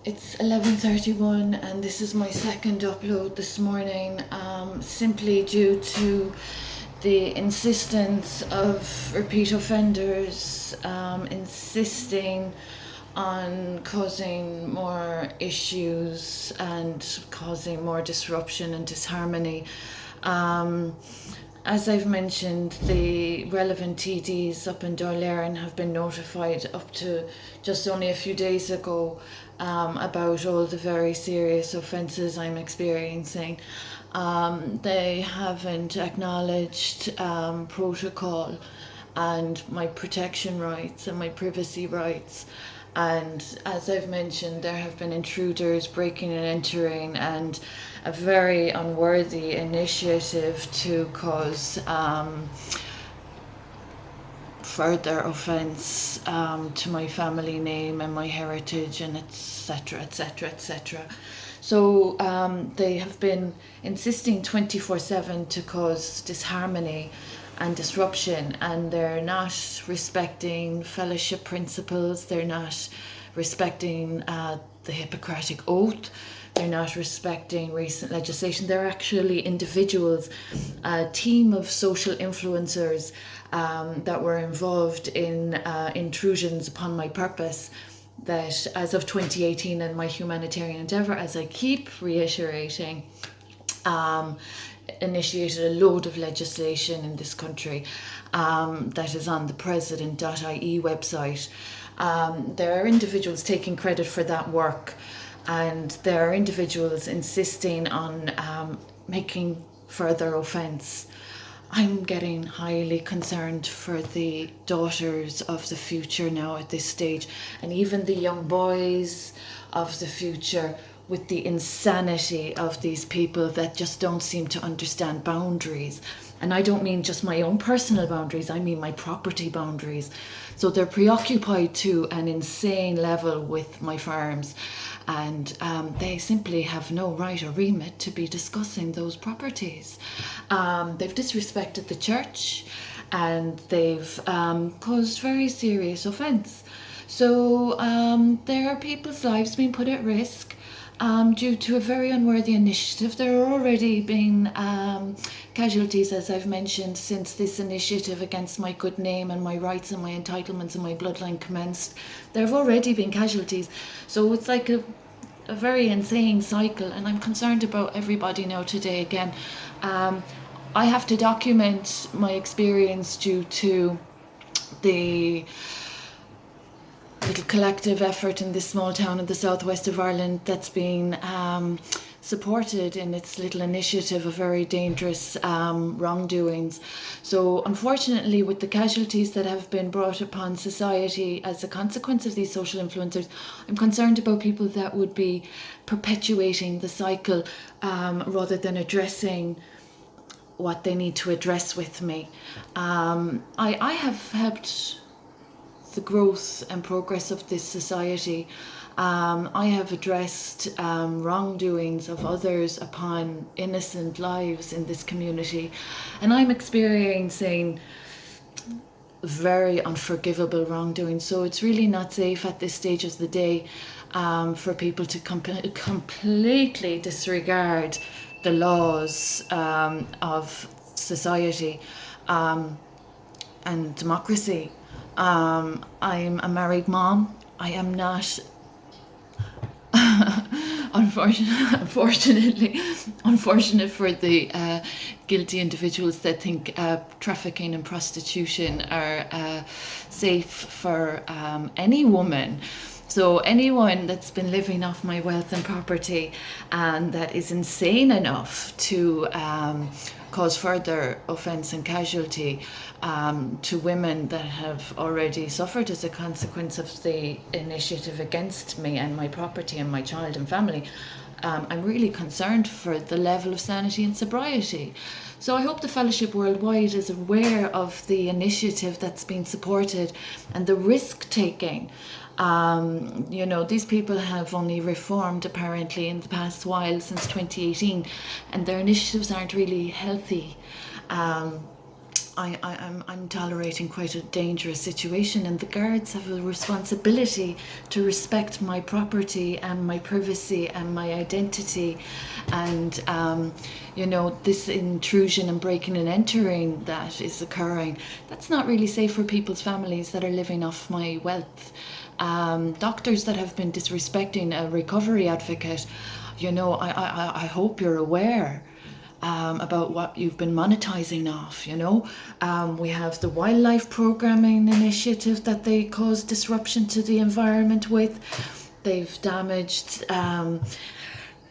It's 11:31 and this is my second upload this morning, simply due to the insistence of repeat offenders insisting on causing more issues and causing more disruption and disharmony. As I've mentioned, the relevant TDs up in Dorlerin have been notified up to just only a few days ago about all the very serious offences I'm experiencing. They haven't acknowledged protocol and my protection rights and my privacy rights. And as I've mentioned, there have been intruders breaking and entering, and a very unworthy initiative to cause further offence to my family name and my heritage, and etc, etc, etc. So they have been insisting 24/7 to cause disharmony and disruption, and they're not respecting fellowship principles, they're not respecting the Hippocratic Oath, they're not respecting recent legislation. They're actually individuals, a team of social influencers that were involved in intrusions upon my purpose, that as of 2018 and my humanitarian endeavour, as I keep reiterating, initiated a load of legislation in this country that is on the president.ie website. There are individuals taking credit for that work, and there are individuals insisting on making further offence. I'm getting highly concerned for the daughters of the future now at this stage, and even the young boys of the future, with the insanity of these people that just don't seem to understand boundaries. And I don't mean just my own personal boundaries, I mean my property boundaries. So they're preoccupied to an insane level with my farms, and they simply have no right or remit to be discussing those properties. They've disrespected the church, and they've caused very serious offence. So there are people's lives being put at risk due to a very unworthy initiative. There are already been casualties, as I've mentioned, since this initiative against my good name and my rights and my entitlements and my bloodline commenced. There have already been casualties. So it's like a very insane cycle, and I'm concerned about everybody now today again. I have to document my experience due to the little collective effort in this small town in the southwest of Ireland that's been supported in its little initiative of very dangerous wrongdoings. So unfortunately, with the casualties that have been brought upon society as a consequence of these social influencers, I'm concerned about people that would be perpetuating the cycle rather than addressing what they need to address with me. I have helped the growth and progress of this society. I have addressed wrongdoings of others upon innocent lives in this community, and I'm experiencing very unforgivable wrongdoing. So it's really not safe at this stage of the day for people to completely disregard the laws of society and democracy. I'm a married mom. I am not, unfortunate for the guilty individuals that think trafficking and prostitution are safe for any woman. So anyone that's been living off my wealth and property and that is insane enough to cause further offence and casualty to women that have already suffered as a consequence of the initiative against me and my property and my child and family, I'm really concerned for the level of sanity and sobriety. So I hope the Fellowship Worldwide is aware of the initiative that's been supported and the risk taking. These people have only reformed apparently in the past while, since 2018, and their initiatives aren't really healthy. I'm tolerating quite a dangerous situation, and the guards have a responsibility to respect my property and my privacy and my identity. And this intrusion and breaking and entering that is occurring, that's not really safe for people's families that are living off my wealth. Doctors that have been disrespecting a recovery advocate, I hope you're aware about what you've been monetizing off. We have the wildlife programming initiative that they caused disruption to the environment with. They've damaged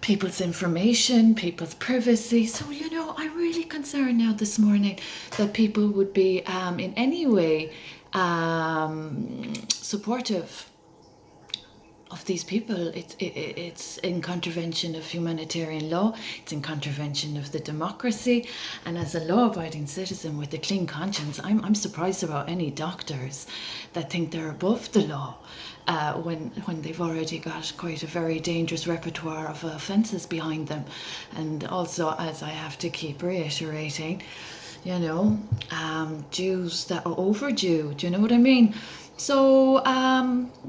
people's information, people's privacy. So, I'm really concerned now this morning that people would be in any way supportive of these people. It's in contravention of humanitarian law. It's in contravention of the democracy. And as a law-abiding citizen with a clean conscience, I'm surprised about any doctors that think they're above the law when they've already got quite a very dangerous repertoire of offences behind them. And also, as I have to keep reiterating, dues that are overdue. Do you know what I mean? So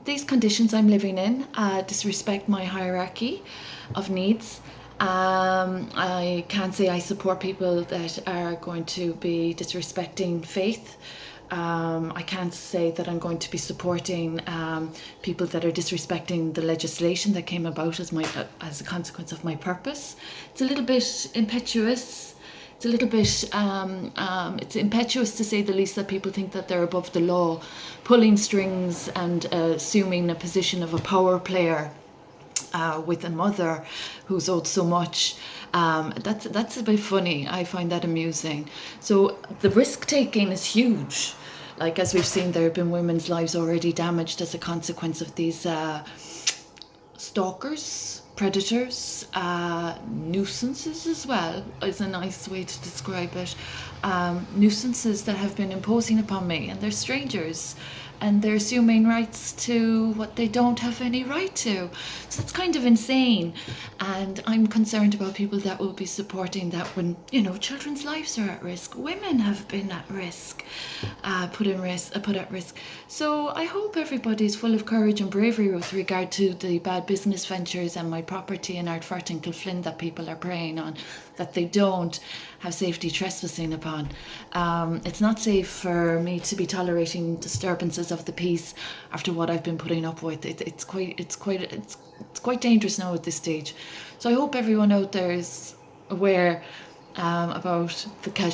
these conditions I'm living in disrespect my hierarchy of needs. I can't say I support people that are going to be disrespecting faith. I can't say that I'm going to be supporting people that are disrespecting the legislation that came about as a consequence of my purpose. It's a little bit impetuous. It's a little bit, it's impetuous to say the least, that people think that they're above the law, pulling strings and assuming a position of a power player with a mother who's owed so much. That's a bit funny. I find that amusing. So the risk taking is huge. Like, as we've seen, there have been women's lives already damaged as a consequence of these stalkers, predators, nuisances as well is a nice way to describe it. Nuisances that have been imposing upon me, and they're strangers, and they're assuming rights to what they don't have any right to. So it's kind of insane, and I'm concerned about people that will be supporting that when children's lives are at risk. Women have been at risk, put at risk. So I hope everybody's full of courage and bravery with regard to the bad business ventures and my property in Ardfort and Kilflynn that people are preying on, that they don't have safety trespassing upon. It's not safe for me to be tolerating disturbances of the peace after what I've been putting up with. It's quite dangerous now at this stage. So I hope everyone out there is aware about the casual